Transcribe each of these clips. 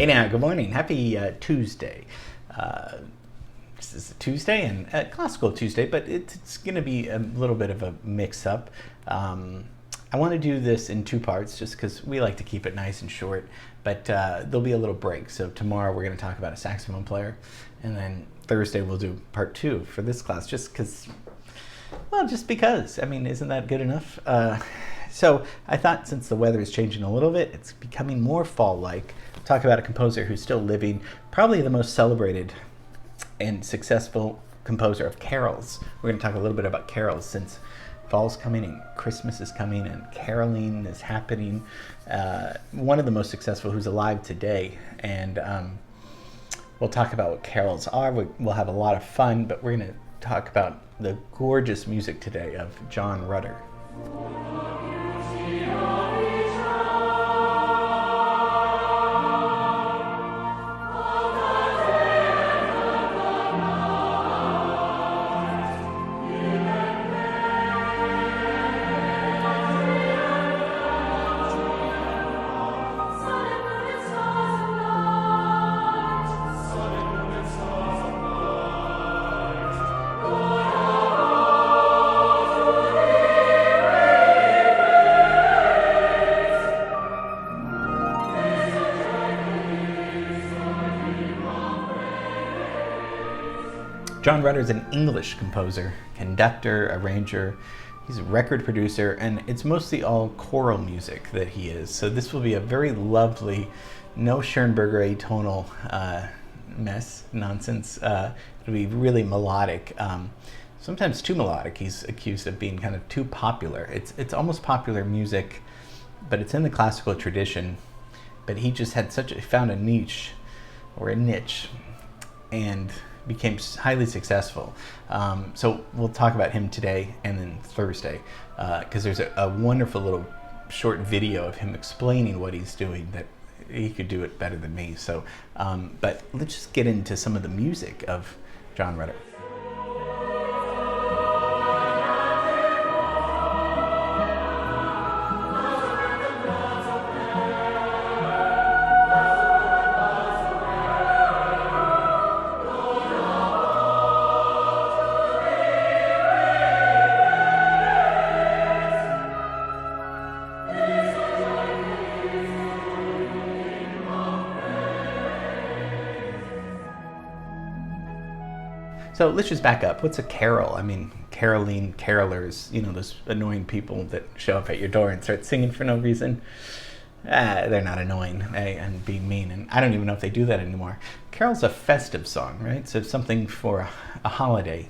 now, good morning. Happy Tuesday. This is a Tuesday and a classical Tuesday, but it's going to be a little bit of a mix-up. I want to do this in two parts just because we like to keep it nice and short, but there'll be a little break. So tomorrow we're going to talk about a saxophone player, and then Thursday we'll do part two for this class just because, well, just because. I mean, isn't that good enough? So I thought since the weather is changing a little bit, it's becoming more fall-like. Talk about a composer who's still living, probably the most celebrated and successful composer of carols. We're going to talk a little bit about carols since fall's coming and Christmas is coming and caroling is happening. One of the most successful who's alive today, and we'll talk about what carols are. We'll have a lot of fun, but we're going to talk about the gorgeous music today of John Rutter. John Rutter is an English composer, conductor, arranger. He's a record producer, and it's mostly all choral music that he is. So this will be a very lovely, no Schoenberger atonal nonsense. It'll be really melodic, sometimes too melodic. He's accused of being kind of too popular. It's almost popular music, but it's in the classical tradition. But he just had found a niche, and became highly successful. So we'll talk about him today and then Thursday, because there's a wonderful little short video of him explaining what he's doing that he could do it better than me. So, but let's just get into some of the music of John Rutter. So let's just back up. What's a carol? I mean, caroling, carolers, those annoying people that show up at your door and start singing for no reason. They're not annoying and being mean, and I don't even know if they do that anymore. Carol's a festive song, right? So something for a holiday,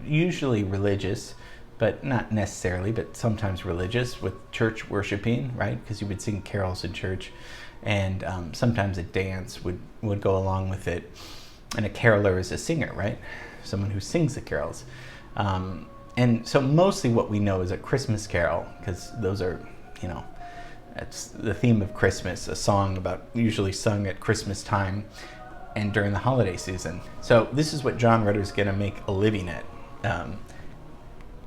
usually religious, but not necessarily, but sometimes religious with church worshiping, right? Because you would sing carols in church, and sometimes a dance would go along with it. And a caroler is a singer, right? Someone who sings the carols. And so mostly what we know is a Christmas carol, because those are, that's the theme of Christmas, a song usually sung at Christmas time and during the holiday season. So this is what John Rutter's gonna make a living at,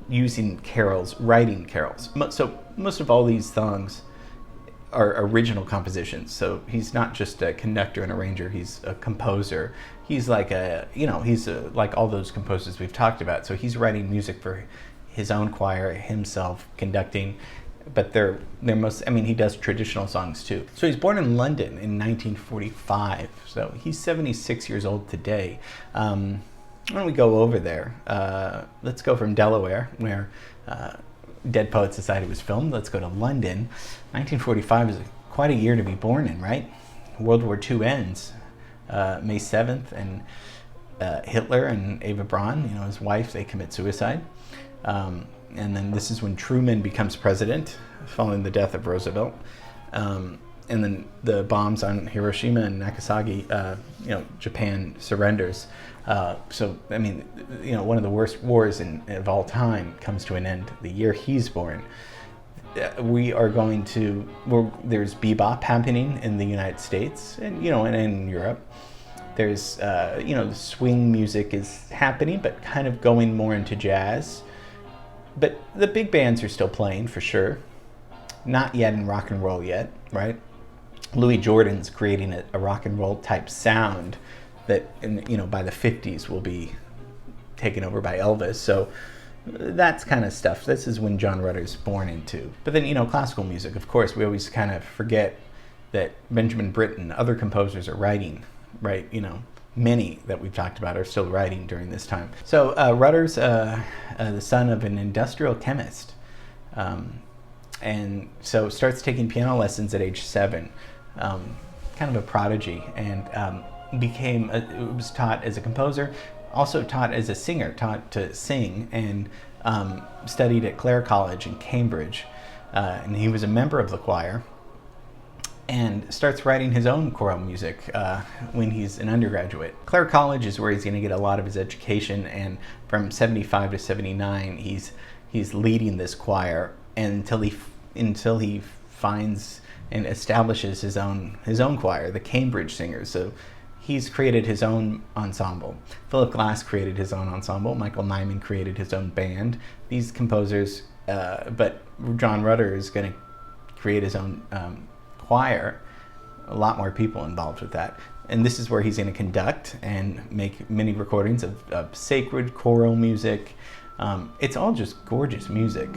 using carols, writing carols. So most of all these songs are original compositions. So he's not just a conductor and arranger, he's a composer. He's like like all those composers we've talked about. So he's writing music for his own choir, himself conducting, but he does traditional songs too. So he's born in London in 1945. So he's 76 years old today. Why don't we go over there? Let's go from Delaware, where Dead Poets Society was filmed. Let's go to London. 1945 is quite a year to be born in, right? World War II ends May 7th, and Hitler and Eva Braun, his wife, they commit suicide. And then this is when Truman becomes president, following the death of Roosevelt. And then the bombs on Hiroshima and Nagasaki, Japan surrenders. So, one of the worst wars of all time comes to an end the year he's born. There's bebop happening in the United States and in Europe. There's, the swing music is happening, but kind of going more into jazz. But the big bands are still playing for sure. Not yet in rock and roll yet, right? Louis Jordan's creating a rock and roll type sound that, by the 50s will be taken over by Elvis. So that's kind of stuff. This is when John Rutter's born into. But then, classical music, of course, we always kind of forget that Benjamin Britten, other composers are writing, right? Many that we've talked about are still writing during this time. So Rutter's the son of an industrial chemist. And so starts taking piano lessons at age 7, kind of a prodigy, and was taught as a composer, also taught as a singer, taught to sing, and studied at Clare College in Cambridge. And he was a member of the choir, and starts writing his own choral music when he's an undergraduate. Clare College is where he's going to get a lot of his education, and from 75 to 79, he's leading this choir until he finds and establishes his own choir, the Cambridge Singers. So he's created his own ensemble. Philip Glass created his own ensemble. Michael Nyman created his own band. These composers, but John Rutter is going to create his own choir. A lot more people involved with that. And this is where he's going to conduct and make many recordings of sacred choral music. It's all just gorgeous music.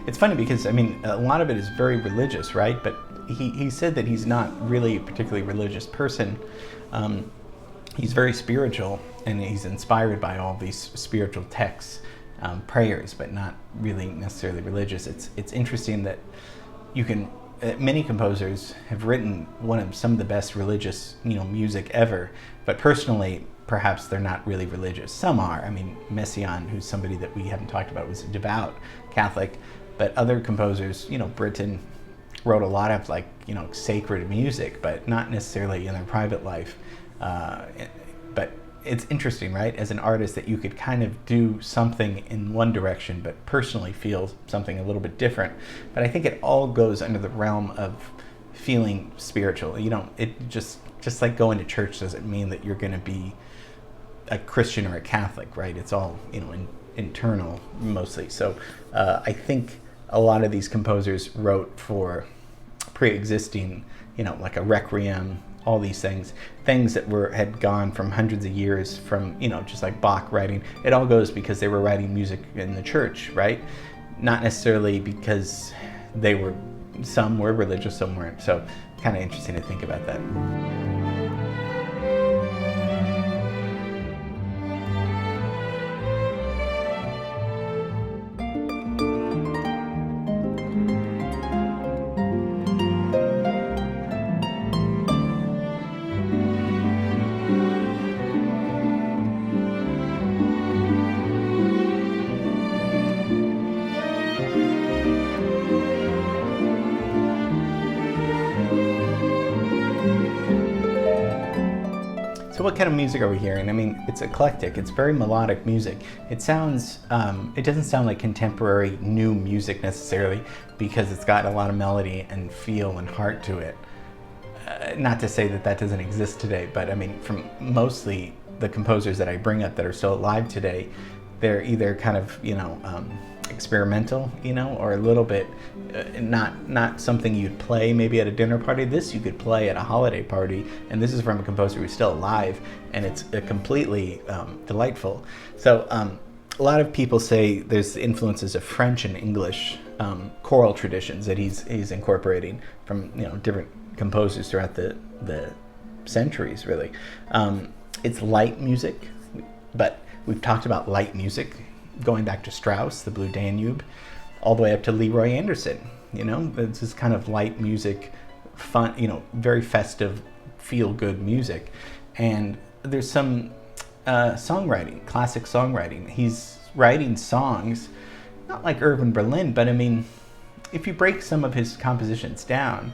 It's funny because, a lot of it is very religious, right? But he said that he's not really a particularly religious person. He's very spiritual, and he's inspired by all these spiritual texts, prayers, but not really necessarily religious. It's interesting that many composers have written some of the best religious, music ever, but personally, perhaps they're not really religious. Some are. Messiaen, who's somebody that we haven't talked about, was a devout Catholic. But other composers, Britten wrote a lot of sacred music, but not necessarily in their private life. But it's interesting, right? As an artist, that you could kind of do something in one direction, but personally feel something a little bit different. But I think it all goes under the realm of feeling spiritual. It just like going to church doesn't mean that you're going to be a Christian or a Catholic, right? It's all, internal mostly. So I think a lot of these composers wrote for pre-existing, like a requiem, all these things that had gone from hundreds of years from, just like Bach writing. It all goes because they were writing music in the church, right? Not necessarily because some were religious, some weren't. So kind of interesting to think about that. So what kind of music are we hearing? It's eclectic. It's very melodic music. It doesn't sound like contemporary new music necessarily, because it's got a lot of melody and feel and heart to it. Not to say that doesn't exist today, but from mostly the composers that I bring up that are still alive today, they're either kind of, experimental, or a little bit not something you'd play maybe at a dinner party. This you could play at a holiday party, and this is from a composer who's still alive, and it's completely delightful. So a lot of people say there's the influences of French and English choral traditions that he's incorporating from different composers throughout the centuries, really. It's light music, but we've talked about light music going back to Strauss, the Blue Danube, all the way up to Leroy Anderson. This is kind of light music, fun, very festive, feel-good music. And there's some songwriting, classic songwriting. He's writing songs, not like Irving Berlin, but I mean, if you break some of his compositions down,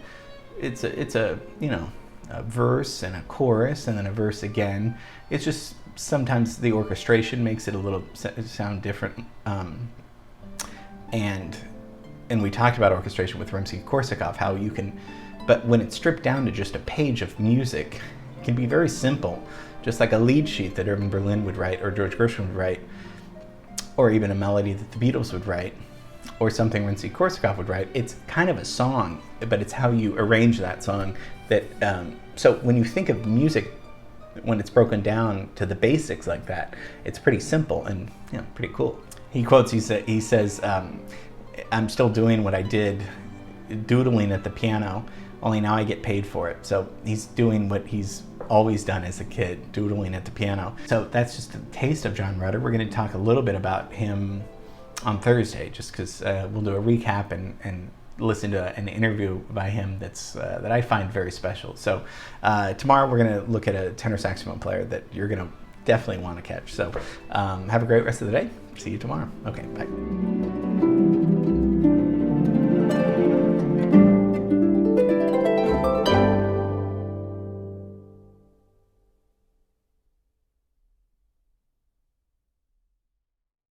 it's a you know, a verse and a chorus and then a verse again. It's just sometimes the orchestration makes it a little sound different. And we talked about orchestration with Rimsky-Korsakov, how you can, but when it's stripped down to just a page of music, it can be very simple, just like a lead sheet that Irving Berlin would write, or George Gershwin would write, or even a melody that the Beatles would write, or something Rimsky-Korsakov would write. It's kind of a song, but it's how you arrange that song that, so when you think of music, when it's broken down to the basics like that, it's pretty simple and, you know, pretty cool. He quotes, he says, I'm still doing what I did doodling at the piano, only now I get paid for it. So he's doing what he's always done as a kid, doodling at the piano. So that's just a taste of John Rutter. We're going to talk a little bit about him on Thursday, just because we'll do a recap and listen to an interview by him that I find very special. So tomorrow we're going to look at a tenor saxophone player that you're going to definitely want to catch. So have a great rest of the day. See you tomorrow. Okay, bye.